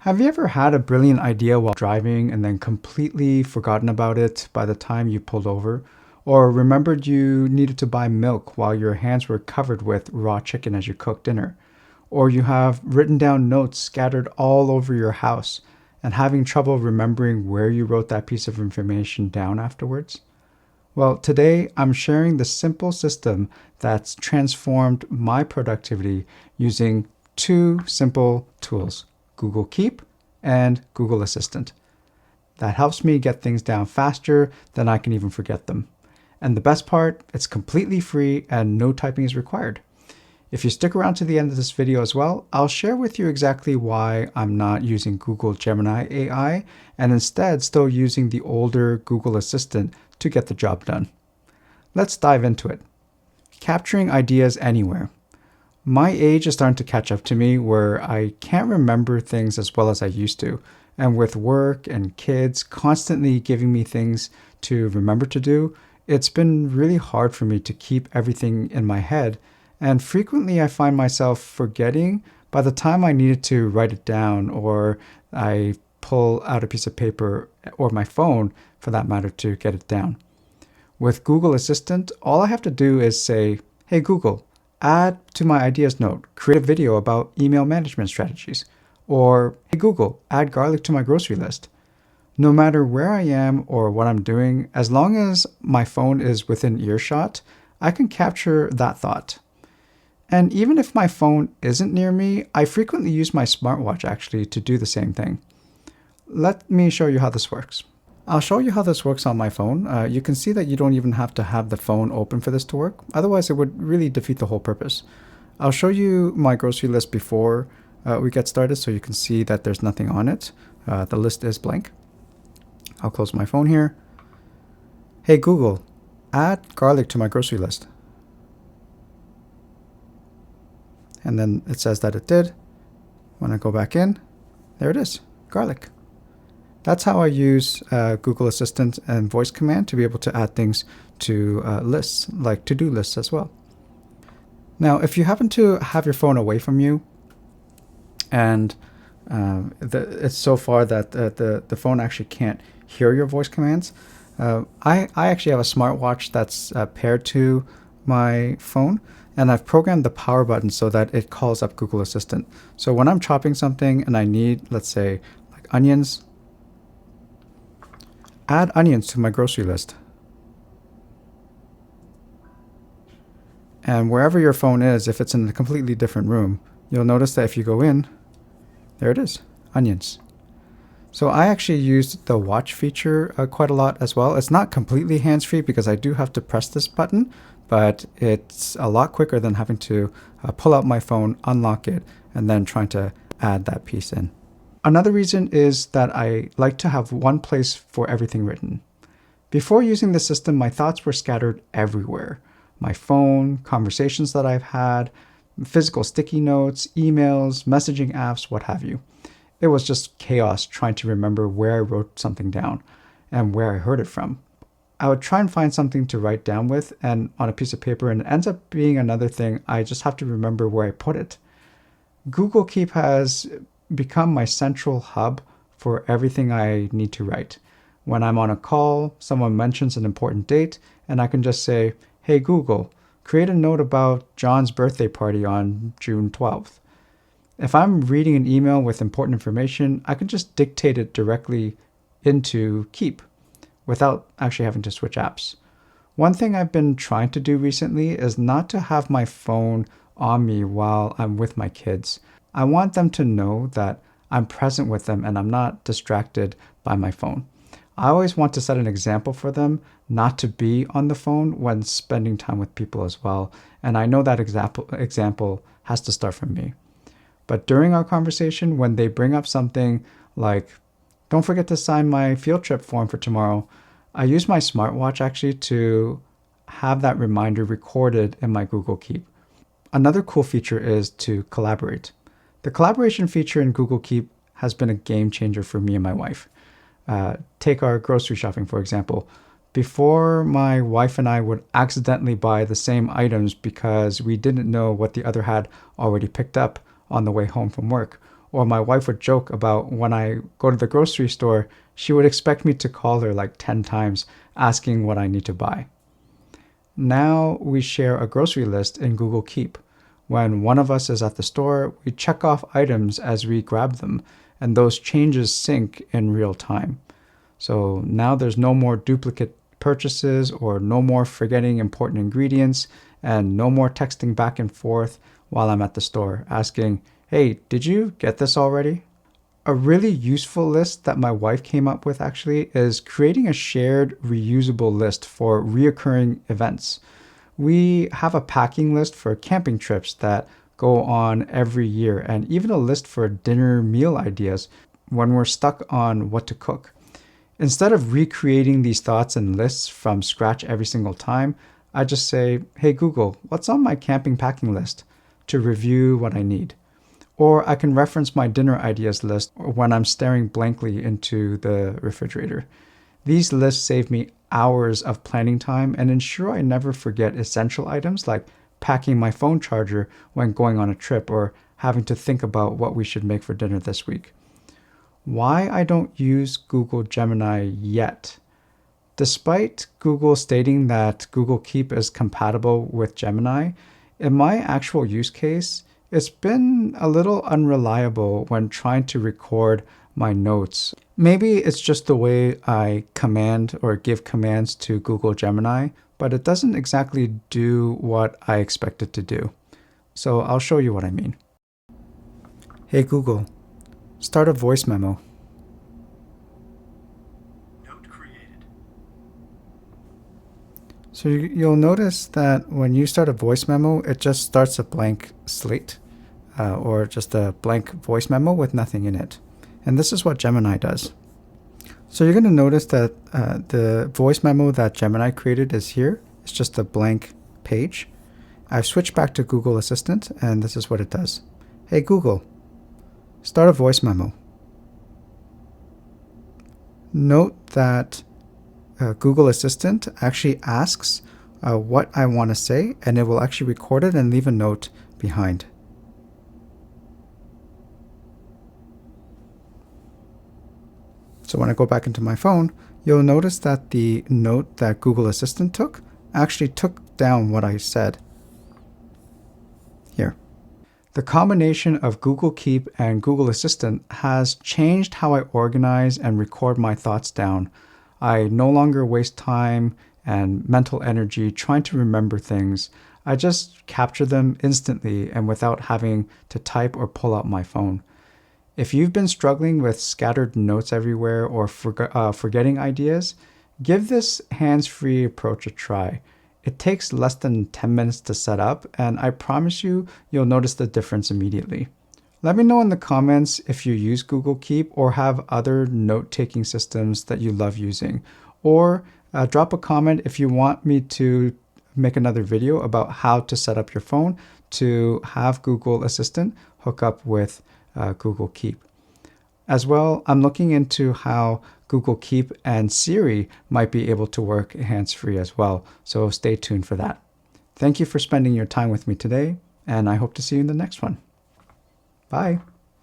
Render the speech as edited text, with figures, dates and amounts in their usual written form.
Have you ever had a brilliant idea while driving and then completely forgotten about it by the time you pulled over? Or remembered you needed to buy milk while your hands were covered with raw chicken as you cooked dinner? Or you have written down notes scattered all over your house and having trouble remembering where you wrote that piece of information down afterwards? Well, today I'm sharing the simple system that's transformed my productivity using two simple tools, Google Keep and Google Assistant. That helps me get things down faster than I can even forget them. And the best part, it's completely free and no typing is required. If you stick around to the end of this video as well, I'll share with you exactly why I'm not using Google Gemini AI and instead still using the older Google Assistant to get the job done. Let's dive into it. Capturing ideas anywhere. My age is starting to catch up to me where I can't remember things as well as I used to. And with work and kids constantly giving me things to remember to do, it's been really hard for me to keep everything in my head. And frequently I find myself forgetting by the time I needed to write it down, or I pull out a piece of paper or my phone for that matter to get it down. With Google Assistant, all I have to do is say, "Hey Google, add to my ideas note, create a video about email management strategies," or "Hey Google, add garlic to my grocery list." No matter where I am or what I'm doing, as long as my phone is within earshot, I can capture that thought. And even if my phone isn't near me, I frequently use my smartwatch actually to do the same thing. Let me show you how this works. I'll show you how this works on my phone. You can see that you don't even have to have the phone open for this to work. Otherwise, it would really defeat the whole purpose. I'll show you my grocery list before we get started so you can see that there's nothing on it. The list is blank. I'll close my phone here. "Hey Google, add garlic to my grocery list." And then it says that it did. When I go back in, there it is, garlic. That's how I use Google Assistant and voice command to be able to add things to lists, like to-do lists as well. Now, if you happen to have your phone away from you and it's so far that the phone actually can't hear your voice commands, I actually have a smartwatch that's paired to my phone, and I've programmed the power button so that it calls up Google Assistant. So when I'm chopping something and I need, let's say, like onions, add onions to my grocery list. And wherever your phone is, if it's in a completely different room, you'll notice that if you go in, there it is, onions. So I actually used the watch feature quite a lot as well. It's not completely hands-free because I do have to press this button, but it's a lot quicker than having to pull out my phone, unlock it, and then trying to add that piece in. Another reason is that I like to have one place for everything written. Before using the system, my thoughts were scattered everywhere. My phone, conversations that I've had, physical sticky notes, emails, messaging apps, what have you. It was just chaos trying to remember where I wrote something down and where I heard it from. I would try and find something to write down with and on a piece of paper, and it ends up being another thing. I just have to remember where I put it. Google Keep has become my central hub for everything I need to write. When I'm on a call, someone mentions an important date, and I can just say, "Hey Google, create a note about John's birthday party on June 12th. If I'm reading an email with important information, I can just dictate it directly into Keep without actually having to switch apps. One thing I've been trying to do recently is not to have my phone on me while I'm with my kids. I want them to know that I'm present with them and I'm not distracted by my phone. I always want to set an example for them not to be on the phone when spending time with people as well. And I know that example has to start from me. But during our conversation, when they bring up something like, "Don't forget to sign my field trip form for tomorrow," I use my smartwatch actually to have that reminder recorded in my Google Keep. Another cool feature is to collaborate. The collaboration feature in Google Keep has been a game changer for me and my wife. Take our grocery shopping, for example. Before, my wife and I would accidentally buy the same items because we didn't know what the other had already picked up on the way home from work, Or my wife would joke about when I go to the grocery store, she would expect me to call her like 10 times asking what I need to buy. Now we share a grocery list in Google Keep. When one of us is at the store, we check off items as we grab them, and those changes sync in real time. So now there's no more duplicate purchases or no more forgetting important ingredients and no more texting back and forth while I'm at the store asking, hey, did you get this already? A really useful list that my wife came up with actually is creating a shared reusable list for reoccurring events. We have a packing list for camping trips that go on every year and even a list for dinner meal ideas when we're stuck on what to cook. Instead of recreating these thoughts and lists from scratch every single time, I just say, hey Google, what's on my camping packing list to review what I need? Or I can reference my dinner ideas list when I'm staring blankly into the refrigerator. These lists save me hours of planning time and ensure I never forget essential items like packing my phone charger when going on a trip or having to think about what we should make for dinner this week. Why I don't use Google Gemini yet? Despite Google stating that Google Keep is compatible with Gemini, in my actual use case, it's been a little unreliable when trying to record my notes. Maybe it's just the way I command or give commands to Google Gemini, but it doesn't exactly do what I expect it to do. So I'll show you what I mean. Hey Google, start a voice memo. Note created. So you'll notice that when you start a voice memo, it just starts a blank slate. Or just a blank voice memo with nothing in it. And this is what Gemini does. So you're going to notice that the voice memo that Gemini created is here. It's just a blank page. I've switched back to Google Assistant, and this is what it does. Hey Google, start a voice memo. Note that Google Assistant actually asks what I want to say, and it will actually record it and leave a note behind. So when I go back into my phone, you'll notice that the note that Google Assistant took actually took down what I said here. The combination of Google Keep and Google Assistant has changed how I organize and record my thoughts down. I no longer waste time and mental energy trying to remember things. I just capture them instantly and without having to type or pull out my phone. If you've been struggling with scattered notes everywhere or forgetting ideas, give this hands-free approach a try. It takes less than 10 minutes to set up, and I promise you'll notice the difference immediately. Let me know in the comments if you use Google Keep or have other note-taking systems that you love using. Or drop a comment if you want me to make another video about how to set up your phone to have Google Assistant hook up with Google Keep. As well, I'm looking into how Google Keep and Siri might be able to work hands-free as well, so stay tuned for that. Thank you for spending your time with me today, and I hope to see you in the next one. Bye.